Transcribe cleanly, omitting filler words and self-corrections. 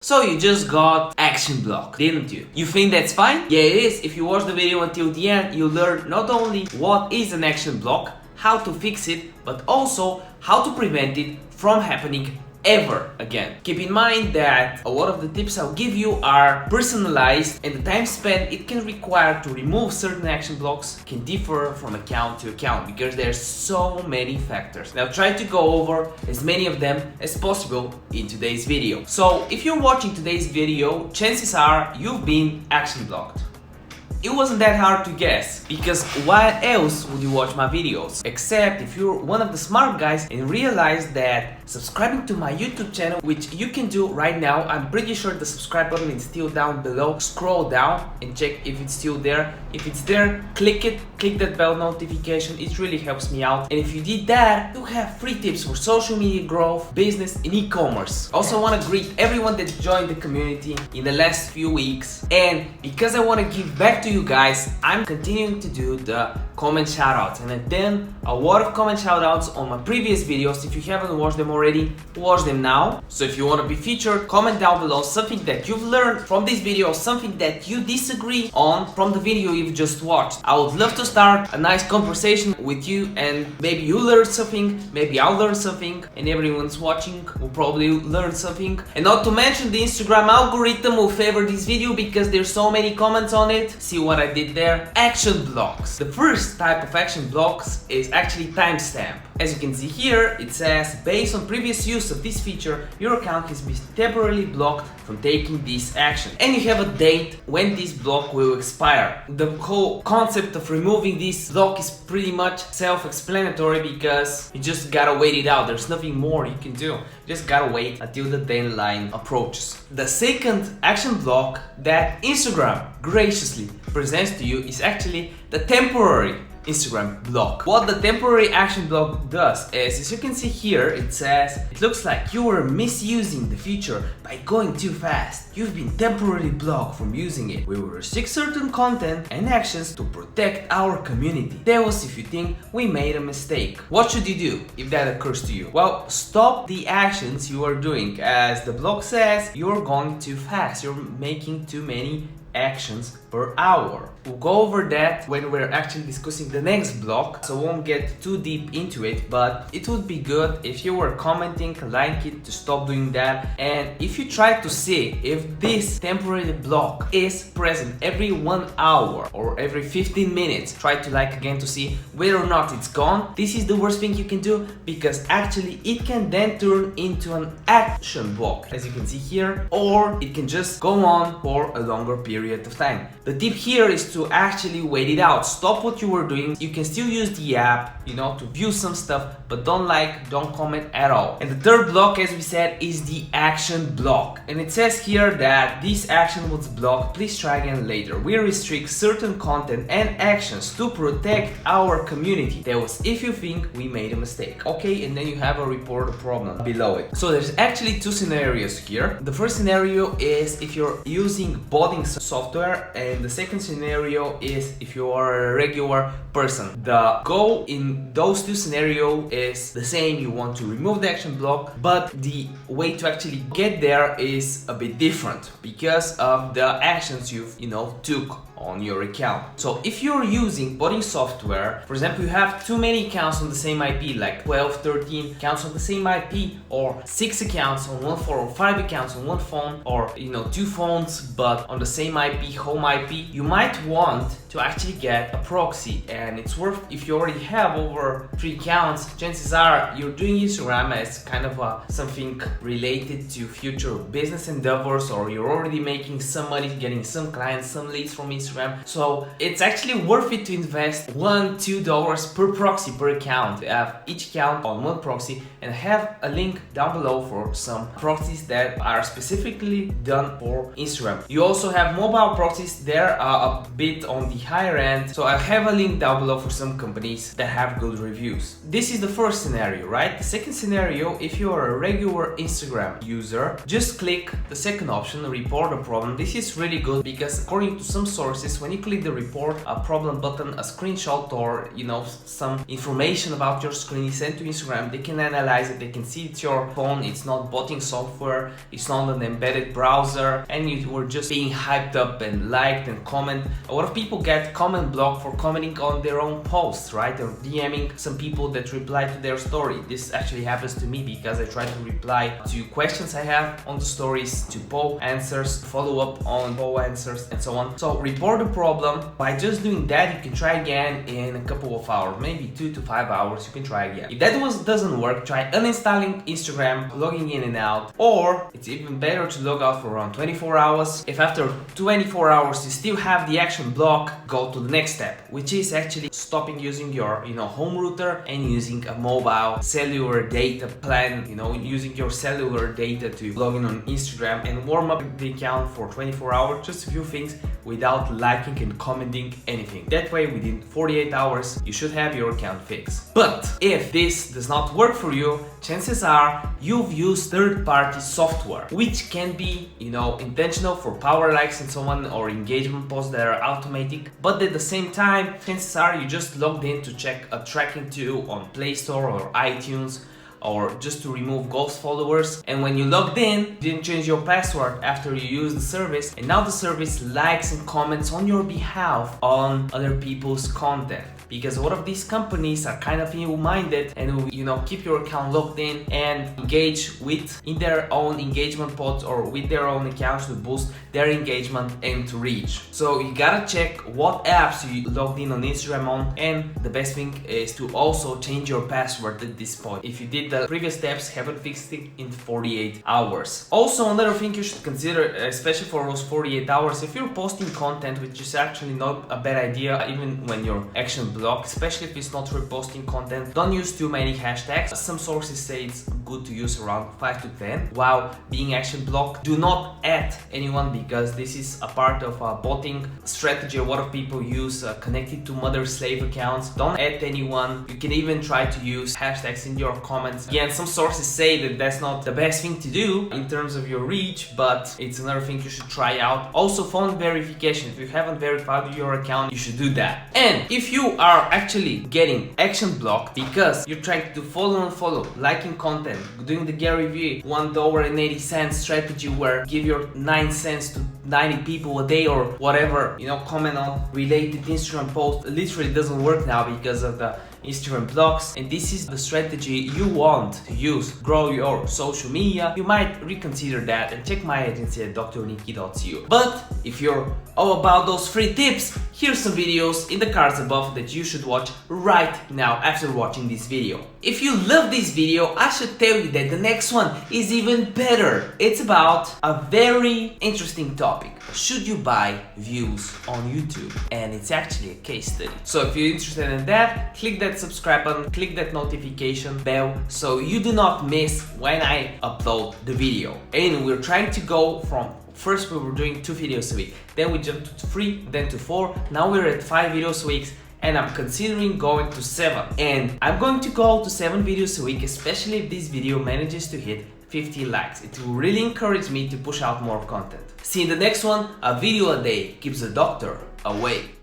So you just got action block, didn't you? You think that's fine? Yeah, it is. If you watch the video until the end, you learn not only what is an action block, how to fix it, but also how to prevent it from happening ever again. Keep in mind that a lot of the tips I'll give you are personalized, and the time spent it can require to remove certain action blocks can differ from account to account because there's so many factors. Now try to go over as many of them as possible in today's video. So if you're watching today's video, chances are you've been action blocked. It wasn't that hard to guess, because why else would you watch my videos? Except if you're one of the smart guys and realize that subscribing to my YouTube channel, which you can do right now, I'm pretty sure the subscribe button is still down below. Scroll down and check if it's still there. If it's there, click it, click that bell notification, it really helps me out. And if you did that, you have free tips for social media growth, business and e-commerce. Also want to greet everyone that joined the community in the last few weeks, and because I want to give back to you guys, I'm continuing to do the comment shoutouts, and I've done a lot of comment shoutouts on my previous videos. If you haven't watched them already, watch them now. So if you want to be featured, comment down below something that you've learned from this video, something that you disagree on from the video you've just watched. I would love to start a nice conversation with you, and maybe you learn something, maybe I'll learn something, and everyone's watching will probably learn something. And not to mention the Instagram algorithm will favor this video because there's so many comments on it. See what I did there? Action blocks. The first type of action blocks is actually timestamp. As you can see here, it says, based on previous use of this feature, your account has been temporarily blocked from taking this action. And you have a date when this block will expire. The whole concept of removing this block is pretty much self-explanatory because you just gotta wait it out. There's nothing more you can do. You just gotta wait until the deadline approaches. The second action block that Instagram graciously presents to you is actually the temporary Instagram block. What the temporary action block does is, as you can see here, it says, it looks like you were misusing the feature by going too fast. You've been temporarily blocked from using it. We will restrict certain content and actions to protect our community. Tell us if you think we made a mistake. What should you do if that occurs to you? Well, stop the actions you are doing. As the block says, you're going too fast. You're making too many actions per hour. We'll go over that when we're actually discussing the next block, so won't get too deep into it, but it would be good if you were commenting, like it, to stop doing that. And if you try to see if this temporary block is present every 1 hour or every 15 minutes, try to like again to see whether or not it's gone. This is the worst thing you can do, because actually it can then turn into an action block, as you can see here, or it can just go on for a longer period of time. The tip here is to actually wait it out. Stop what you were doing. You can still use the app, to view some stuff, but don't comment at all. And the third block, as we said, is the action block. And it says here that this action was blocked. Please try again later. We restrict certain content and actions to protect our community. That was if you think we made a mistake. Okay, and then you have a report a problem below it. So there's actually two scenarios here. The first scenario is if you're using botting software, and the second scenario is if you are a regular person. The goal in those two scenarios is the same. You want to remove the action block, but the way to actually get there is a bit different because of the actions you've took on your account. So if you're using botting software, for example, you have too many accounts on the same IP, like 12, 13 accounts on the same IP, or 6 accounts on one phone, or 5 accounts on one phone, or 2 phones but on the same IP, home IP, you might want to actually get a proxy. And it's worth, if you already have over 3 accounts, chances are you're doing Instagram as kind of something related to future business endeavors, or you're already making some money, getting some clients, some leads from Instagram. So it's actually worth it to invest $1-2 per proxy per account. Have each account on one proxy, and have a link down below for some proxies that are specifically done for Instagram. You also have mobile proxies. They're a bit on the higher end, so I'll have a link down below for some companies that have good reviews. This is the first scenario, right? The second scenario, if you are a regular Instagram user, just click the second option, report a problem. This is really good because according to some sources, sources. When you click the report a problem button, a screenshot or some information about your screen is sent to Instagram. They can analyze it, they can see it's your phone, it's not botting software, it's not an embedded browser, and you were just being hyped up and liked and comment. A lot of people get comment blocked for commenting on their own posts, right? Or DMing some people that reply to their story. This actually happens to me because I try to reply to questions I have on the stories, to poll answers, follow up on poll answers, and so on. So report the problem. By just doing that, you can try again in a couple of hours, maybe 2 to 5 hours. You can try again. If that doesn't work, try uninstalling Instagram, logging in and out, or it's even better to log out for around 24 hours. If after 24 hours you still have the action block, go to the next step, which is actually stopping using your home router and using a mobile cellular data plan, using your cellular data to log in on Instagram and warm up the account for 24 hours, just a few things, without liking and commenting anything. That way, within 48 hours, you should have your account fixed. But if this does not work for you, chances are you've used third-party software, which can be, intentional for power likes and so on, or engagement posts that are automatic. But at the same time, chances are you just logged in to check a tracking tool on Play Store or iTunes, or just to remove ghost followers, and when you logged in, you didn't change your password after you used the service, and now the service likes and comments on your behalf on other people's content. Because a lot of these companies are kind of ill-minded and will, keep your account logged in and engage in their own engagement pods or with their own accounts to boost their engagement and to reach. So you gotta check what apps you logged in on Instagram on, and the best thing is to also change your password at this point. If you did the previous steps, haven't fixed it in 48 hours. Also, another thing you should consider, especially for those 48 hours, if you're posting content, which is actually not a bad idea, even when your action block, especially if it's not reposting content, don't use too many hashtags. Some sources say it's good to use around 5 to 10 while being action blocked. Do not add anyone, because this is a part of a botting strategy a lot of people use, connected to mother slave accounts. Don't add anyone. You can even try to use hashtags in your comments. Again, some sources say that that's not the best thing to do in terms of your reach, but it's another thing you should try out. Also, phone verification. If you haven't verified your account, you should do that. And if you are actually getting action blocked because you're trying to follow, liking content, doing the Gary Vee $1.80 strategy where give your 9 cents to 90 people a day or whatever, comment on related Instagram posts, literally doesn't work now because of the Instagram blocks, and this is the strategy you want to use, grow your social media, you might reconsider that and check my agency at drnicky.co. But if you're all about those free tips, here's some videos in the cards above that you should watch right now after watching this video. If you love this video, I should tell you that the next one is even better. It's about a very interesting topic. Should you buy views on YouTube? And it's actually a case study. So if you're interested in that, click that subscribe button, click that notification bell so you do not miss when I upload the video. And we're trying to go from, first we were doing 2 videos a week, then we jumped to 3, then to 4, now we're at 5 videos a week, and I'm considering going to 7. And I'm going to go to 7 videos a week, especially if this video manages to hit 50 likes. It will really encourage me to push out more content. See you in the next one. A video a day keeps the doctor away.